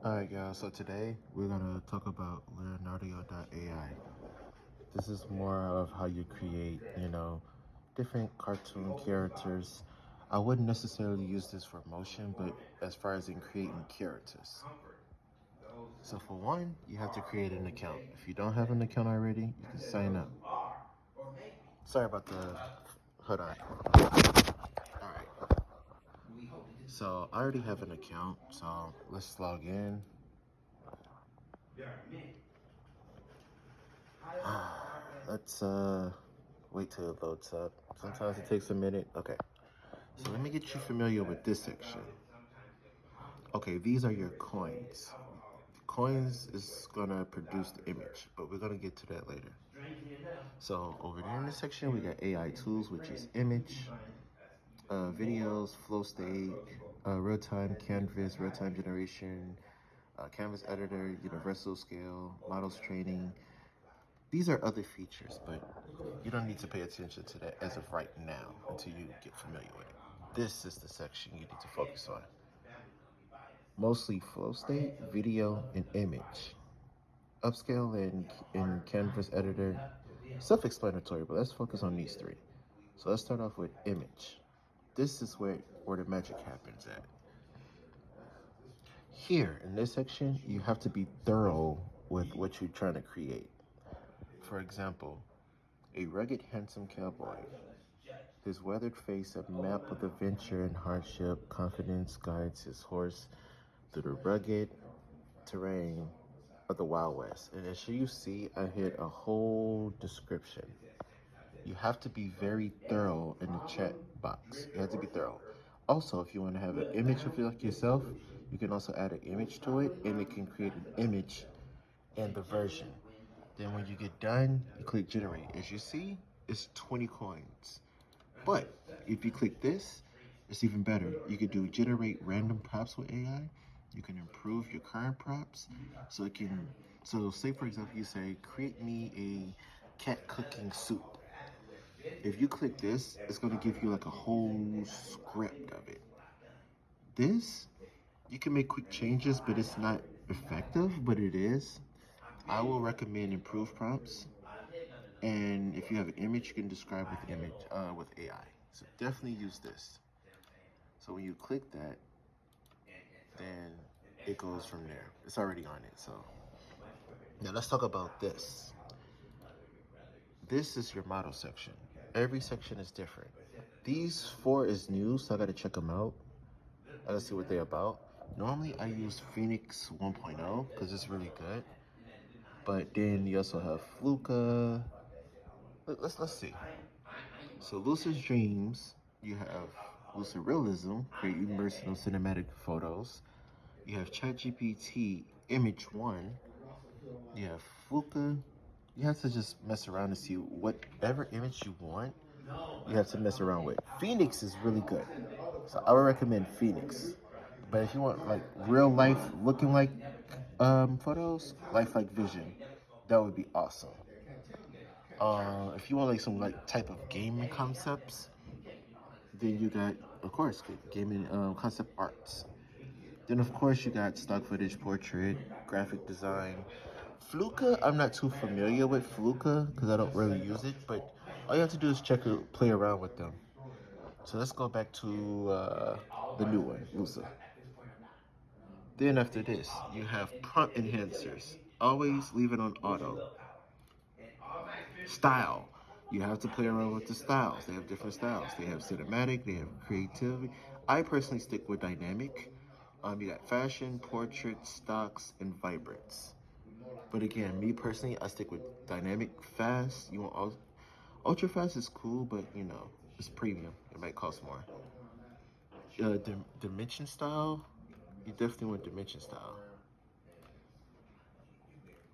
Alright guys, so today we're gonna talk about Leonardo.ai. This is more of how you create, different cartoon characters. I wouldn't necessarily use this for motion, but as far as in creating characters. So for one, you have to create an account. If you don't have an account already, you can sign up. Sorry about the, hold on. Alright, so I already have an account, so let's log in. Let's wait till it loads up. Sometimes it takes a minute. Okay, so let me get you familiar with this section. Okay, these are your coins. Coins is gonna produce the image, but we're gonna get to that later. So over there in this section, we got AI tools, which is image, videos, flow state, real-time canvas, real-time generation, canvas editor, universal scale, models training. These are other features, but you don't need to pay attention to that as of right now until you get familiar with it. This is the section you need to focus on. Mostly flow state, video, and image. Upscale and canvas editor. Self-explanatory, but let's focus on these three. So let's start off with image. This is where the magic happens at. Here, in this section, you have to be thorough with what you're trying to create. For example, a rugged, handsome cowboy. His weathered face, a map of adventure and hardship, confidence guides his horse through the rugged terrain of the Wild West. And as you see, I hit a whole description. You have to be very thorough in the chat box. You have to be thorough. Also, if you want to have an image of yourself, you can also add an image to it, and it can create an image and the version. Then when you get done, you click generate. As you see, it's 20 coins. But if you click this, it's even better. You can do generate random props with AI. You can improve your current props. So say for example, you say, create me a cat cooking soup. If you click this, it's gonna give you like a whole script of it. This, you can make quick changes, but it's not effective, but it is. I will recommend improved prompts. And if you have an image, you can describe with AI. So definitely use this. So when you click that, then it goes from there. It's already on it. So now let's talk about this. This is your model section. Every section is different. These 4 is new, so I gotta check them out. I gotta see what they're about. Normally I use Phoenix 1.0 because it's really good. But then you also have Fluka. Let's see. So Lucid Dreams, you have Lucid Realism, create immersive cinematic photos. You have ChatGPT Image 1. You have Fluka. You have to just mess around and see whatever image you want, you have to mess around with. Phoenix is really good. So I would recommend Phoenix. But if you want like real life looking like photos, lifelike vision, that would be awesome. If you want like some like type of gaming concepts, then you got, of course, gaming concept arts. Then of course you got stock footage, portrait, graphic design. Fluka, I'm not too familiar with Fluka because I don't really use it, but all you have to do is play around with them. So let's go back to the new one, Lusa. Then after this, you have prompt enhancers. Always leave it on auto. Style. You have to play around with the styles. They have different styles. They have cinematic, they have creativity. I personally stick with dynamic. You got fashion, portrait, stocks, and vibrance. But again, me personally, I stick with dynamic, fast. You want ultra fast is cool, but it's premium. It might cost more. Dimension style, you definitely want dimension style.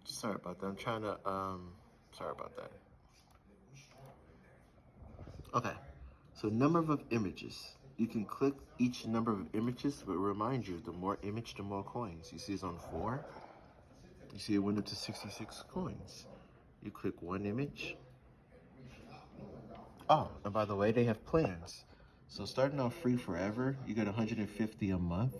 Sorry about that. I'm trying to sorry about that. Okay, so number of images. You can click each number of images, but remind you, the more image, the more coins. You see it's on 4. You see it went up to 66 coins. You click one image. Oh, and by the way, they have plans. So starting off free forever, you get 150 a month.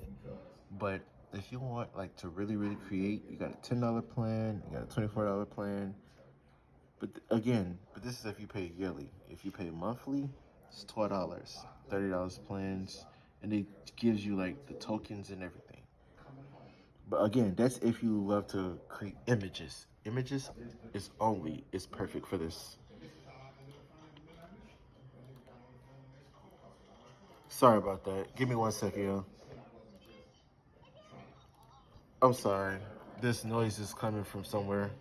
But if you want like to really create, you got a $10 plan, you got a $24 plan. But but this is if you pay yearly. If you pay monthly, it's $12, $30 plans, and it gives you like the tokens and everything. But again, that's if you love to create images. Images is perfect for this. Sorry about that. Give me 1 second, yo. I'm sorry. This noise is coming from somewhere.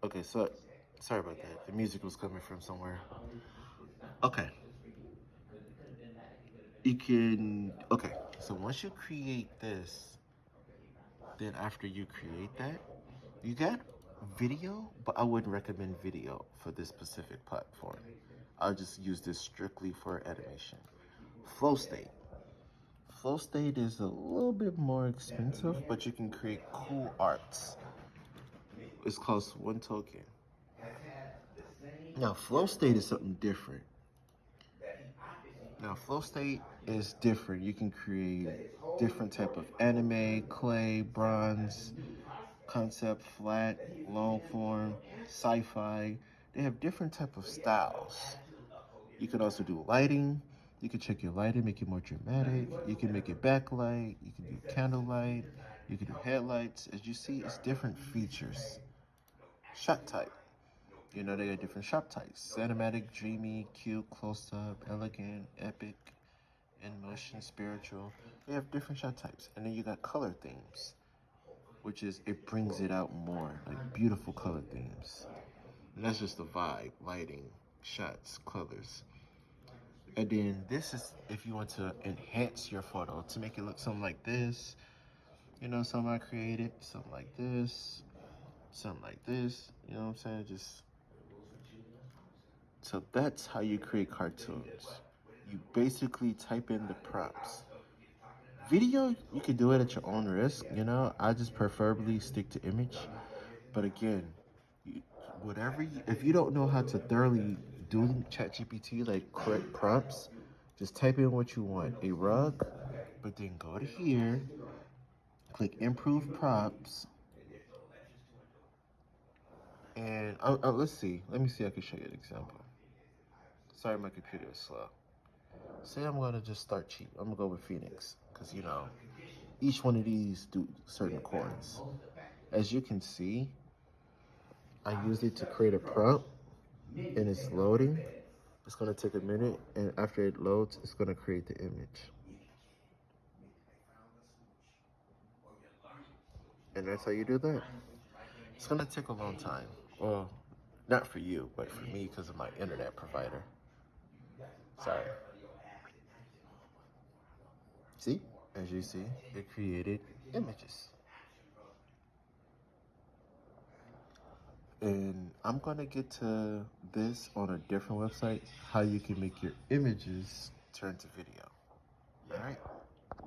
Okay, so sorry about that. The music was coming from somewhere. Okay. Okay. So once you create this, then after you create that, you got video, but I wouldn't recommend video for this specific platform. I'll just use this strictly for animation. Flow state. Flow state is a little bit more expensive, but you can create cool arts. It's cost 1 token. Now, flow state is something different. Now, flow state is different. You can create different type of anime, clay, bronze, concept, flat, long form, sci-fi. They have different type of styles. You could also do lighting. You can check your lighting, make it more dramatic. You can make it backlight. You can do candlelight. You can do headlights. As you see, it's different features. Shot type. You know, they got different shot types. Cinematic, dreamy, cute, close-up, elegant, epic, in motion, spiritual. They have different shot types. And then you got color themes, which is, it brings it out more, like beautiful color themes. And that's just the vibe, lighting, shots, colors. And then this is if you want to enhance your photo to make it look something like this. You know, something I created, something like this, something like this. You know what I'm saying? So that's how you create cartoons. You basically type in the prompts. Video, you can do it at your own risk. You know, I just preferably stick to image. But again, if you don't know how to thoroughly do ChatGPT, like correct prompts, just type in what you want. A rug, but then go to here, click improve prompts, and let's see. Let me see. I can show you an example. Sorry, my computer is slow. Say I'm gonna just start cheap. I'm gonna go with Phoenix, because you know, each one of these do certain coins. As you can see, I used it to create a prompt, and it's loading. It's gonna take a minute, and after it loads, it's gonna create the image. And that's how you do that. It's gonna take a long time. Well, not for you, but for me because of my internet provider. Sorry. See? As you see, it created images. And I'm gonna get to this on a different website, how you can make your images turn to video. All right?